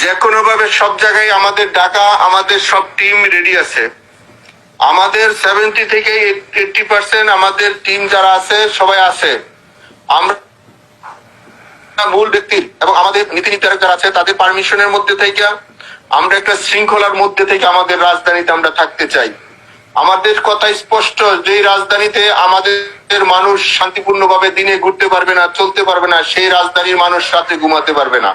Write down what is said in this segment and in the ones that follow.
যে কোনো ভাবে সব জায়গায় আমাদের ডাকা, আমাদের সব টিম রেডি আছে। আমাদের 70 থেকে 80% আমাদের টিম যারা আছে সবাই আছে। আমরা মূল ব্যক্তির এবং আমাদের নীতি নির্ধারক যারা আছে তাদের পারমিশনের মধ্যে থেকে আমরা একটা শৃঙ্খলার মধ্যে থেকে আমাদের রাজধানীতে আমরা থাকতে চাই। আমাদের কথা স্পষ্ট, যে রাজধানীতে আমাদের মানুষ শান্তিপূর্ণভাবে দিনে ঘুরতে পারবে না, চলতে পারবে না, সেই রাজধানীর মানুষ রাতে ঘুমাতে পারবে না।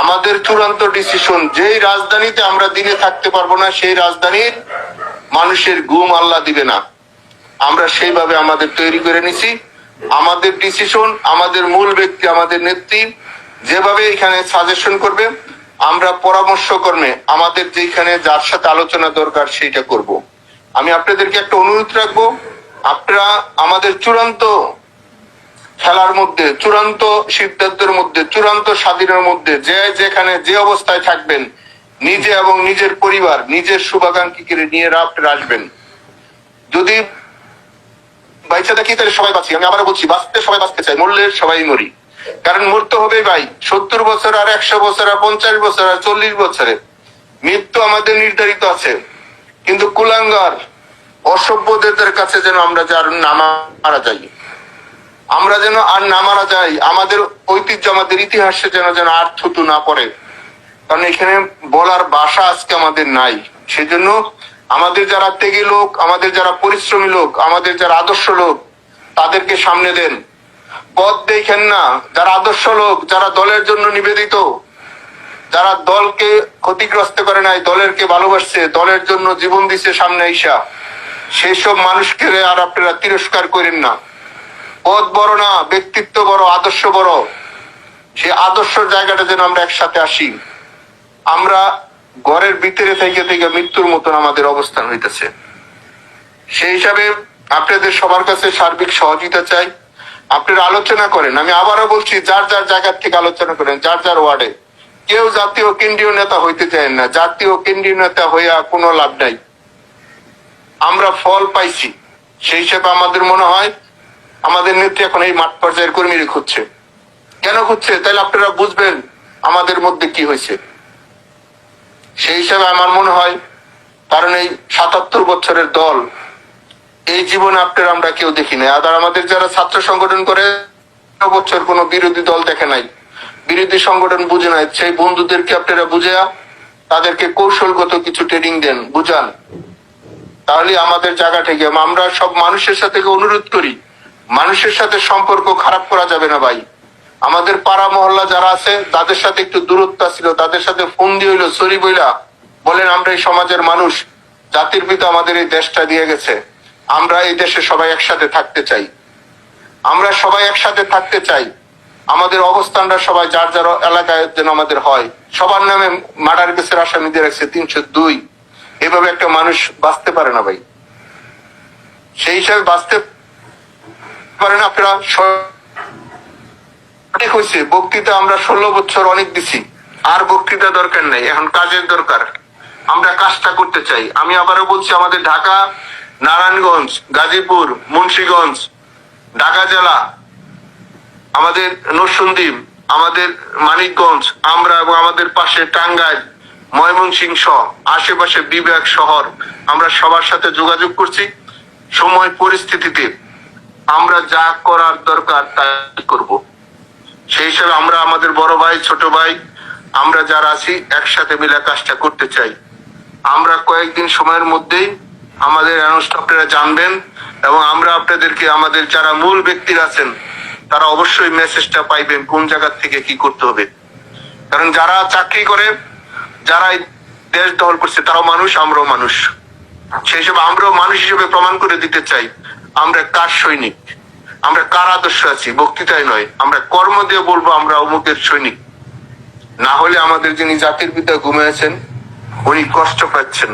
আমাদের চূড়ান্ত ডিসিশন, যেই রাজধানীতে আমরা দিনে থাকতে পারবো না, সেই রাজধানীর মানুষের ঘুম আল্লাহ দিবে না। আমরা সেইভাবে আমাদের তৈরি করে নিছি। আমাদের ডিসিশন, আমাদের মূল ব্যক্তি, আমাদের নেত্রী যেভাবে এখানে সাজেশন করবে, আমরা পরামর্শ কর্মে আমাদের যেখানে যার সাথে আলোচনা দরকার সেইটা করব। আমি আপনাদেরকে একটা অনুরোধ রাখবো, আপনারা আমাদের চূড়ান্ত খেলার মধ্যে, চূড়ান্ত সিদ্ধান্তের মধ্যে, চূড়ান্ত স্বাধীনের মধ্যে যে যেখানে যে অবস্থায় থাকবেন, নিজে এবং নিজের পরিবার, নিজের শুভাকাঙ্ক্ষীকে নিয়ে আপনারা আসবেন। যদি বাইচা দেখি তাহলে সবাই বাঁচি। আমি আবারও বলছি, বাঁচতে সবাই বাঁচতে চাই, মরলে সবাই মরি। কারণ মরতে হবে ভাই, 70 বছর আর 100 বছর আর 50 বছর আর 40 বছরে মৃত্যু আমাদের নির্ধারিত আছে। কিন্তু কুলাঙ্গার অসভ্যদের কাছে যেন আমরা যার না মারা যাই, আমরা যেন আর না মারা যাই, আমাদের ঐতিহ্য, আমাদের ইতিহাসে যেন যেন আর থুতু না পড়ে। কারণ এখানে বলার ভাষা আজকে আমাদের নাই। সেজন্য আমাদের যারা ত্যাগী লোক, আমাদের যারা পরিশ্রমী লোক, আমাদের যারা আদর্শ লোক, তাদেরকে সামনে দেন। পথ দেখেন না। যারা আদর্শ লোক, যারা দলের জন্য নিবেদিত, যারা দলকে ক্ষতিগ্রস্ত করে নাই, দলেরকে ভালোবাসছে, দলের জন্য জীবন দিচ্ছে সামনে আইসা, সেই সব মানুষকে আর আপনারা তিরস্কার করেন না। পথ বড় না, ব্যক্তিত্ব বড়, আদর্শ বড়। সেই আদর্শ জায়গাটা যেন আমরা একসাথে আসি। আমরা ঘরের ভিতরে থেকে থেকে মৃত্যুর মতন আমাদের অবস্থান হইতেছে। সেই হিসাবে আপনাদের সবার কাছে সার্বিক সহযোগিতা চাই। আপনারা আলোচনা করেন। আমি আবারও বলছি, যার যার জায়গা থেকে আলোচনা করেন, যার যার ওয়ার্ডে। কেউ জাতীয় কেন্দ্রীয় নেতা হইতে চায় না। জাতীয় কেন্দ্রীয় নেতা হইয়া কোনো লাভ নাই। আমরা ফল পাইছি। সেই হিসাবে আমাদের মনে হয় আমাদের নেত্রী এখন এই মাঠ পর্যায়ের কর্মীরা খুঁজছে। কেন খুঁজছে? তাহলে আপনারা বুঝবেন আমাদের মধ্যে কি হয়েছে। সেই হিসাবে আমার মনে হয়, কারণ এই 77 বছরের দল, এই জীবনে আপনারা আমরা কেউ দেখি নাই। আর আমাদের যারা ছাত্র সংগঠন করে বছর কোনো বিরোধী দল দেখে নাই, বিরোধী সংগঠন বুঝে নাই। সেই বন্ধুদেরকে আপনারা বুঝে তাদেরকে কৌশলগত কিছু ট্রেনিং দেন, বুঝান। তাহলে আমাদের জায়গা থেকে আমরা সব মানুষের সাথে অনুরোধ করি, মানুষের সাথে সম্পর্ক খারাপ করা যাবে না ভাই। আমাদের পাড়া মহল্লা যারা আছে তাদের সাথে একটু দূরত্ব ছিল, তাদের সাথে ফোন দিয়ে হইলো, সরি বইলা বলেন, আমরা এই সমাজের মানুষ, জাতির পিতা আমাদের এই দেশটা দিয়ে গেছে, আমরা এই দেশে সবাই একসাথে থাকতে চাই। আমরা সবাই একসাথে থাকতে চাই। আমাদের অবস্থানটা সবাই যার যার এলাকায় যেন আমাদের হয়। সবার নামে মার্ডার কেসের আসামি দিয়ে রাখছে 302। এভাবে একটা মানুষ বাঁচতে পারে না ভাই। সেই হিসাবে বাঁচতে পারে না। আপনারা ঠিক হয়েছে, বক্তৃতা আমরা 16 বছর অনেক দিছি, আর বক্তৃতা দরকার নেই, এখন কাজের দরকার। আমরা কাজটা করতে চাই। আমি আবারও বলছি, আমাদের ঢাকা, নারায়ণগঞ্জ, গাজীপুর, মুন্সিগঞ্জ, ঢাকা জেলা, আমাদের নরসিংদী, আমাদের মানিকগঞ্জ, আমরা এবং আমাদের পাশে টাঙ্গাইল, ময়মনসিংহ, আশেপাশে বিভাগ, শহর, আমরা সবার সাথে যোগাযোগ করছি। সময় পরিস্থিতিতে আমরা যা করার দরকার তাই করব। সেই হিসাবে আমরা আমাদের বড় ভাই, ছোট ভাই, আমরা যারা আছি একসাথে মিলে কাজটা করতে চাই। আমরা কয়েকদিন সময়ের মধ্যেই আমাদের অ্যানাউন্সটা আপনারা জানবেন, এবং আমরা আপনাদেরকে, আমাদের যারা মূল ব্যক্তিরা আছেন তারা অবশ্যই মেসেজটা পাইবেন কোন জায়গা থেকে কি করতে হবে। কারণ যারা চাকরি করে, যারা দেশ দখল করছে, তারাও মানুষ, আমরাও মানুষ। সেই হিসেবে আমরাও মানুষ হিসেবে প্রমাণ করে দিতে চাই আমরা কার সৈনিক, আমরা কার আদর্শ আছি, বক্তৃতায় নয়। আমরা কর্ম দিয়ে বলবো আমরা অমুকের সৈনিক। না হলে আমাদের যিনি জাতির পিতা ঘুমিয়েছেন উনি কষ্ট পাচ্ছেন।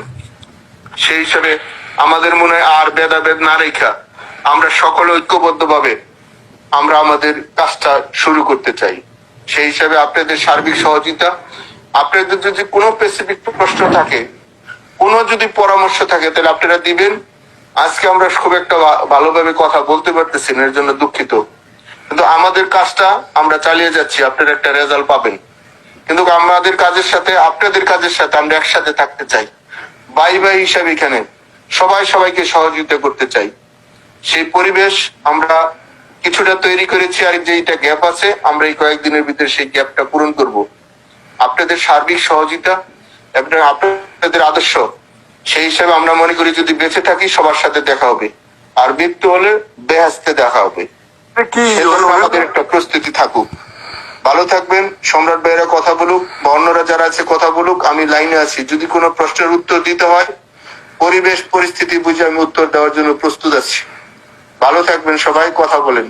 সেই হিসাবে আমাদের মনে হয় আর ভেদাভেদ না রেখা আমরা সকলে ঐক্যবদ্ধ ভাবে আমরা আমাদের কাজটা শুরু করতে চাই। সেই হিসাবে আপনাদের সার্বিক সহযোগিতা, আপনাদের যদি কোনো স্পেসিফিক প্রশ্ন থাকে, কোনো যদি পরামর্শ থাকে, তাহলে আপনারা দিবেন। আজকে আমরা খুব একটা ভালোভাবে কথা বলতে পারতেছি না, এর জন্য দুঃখিত। কিন্তু আমাদের কাজটা আমরা চালিয়ে যাচ্ছি, আপনারা একটা রেজাল্ট পাবেন। কিন্তু আমাদের কাজের সাথে আপনাদের কাজের সাথে আমরা একসাথে থাকতে চাই, ভাই ভাই হিসাবে এখানে সবাই সবাইকে সহযোগিতা করতে চাই। সেই পরিবেশ আমরা কিছুটা তৈরি করেছি, আর যেটা গ্যাপ আছে আমরা এই কয়েকদিনের ভিতরে সেই গ্যাপটা পূরণ করব। আপনাদের সার্বিক সহযোগিতা এবং আপনাদের আদর্শ, সেই হিসাবে আমরা মনে করি যদি বেঁচে থাকি সবার সাথে দেখা হবে, আর মৃত্যু হলে বেহেশতে দেখা হবে। আমাদের একটা প্রস্তুতি থাকুক। ভালো থাকবেন। সম্রাট ভাইরা কথা বলুক বা অন্যরা যারা আছে কথা বলুক, আমি লাইনে আছি। যদি কোনো প্রশ্নের উত্তর দিতে হয় পরিবেশ পরিস্থিতি বুঝে আমি উত্তর দেওয়ার জন্য প্রস্তুত আছি। ভালো থাকবেন সবাই, কথা বলেন।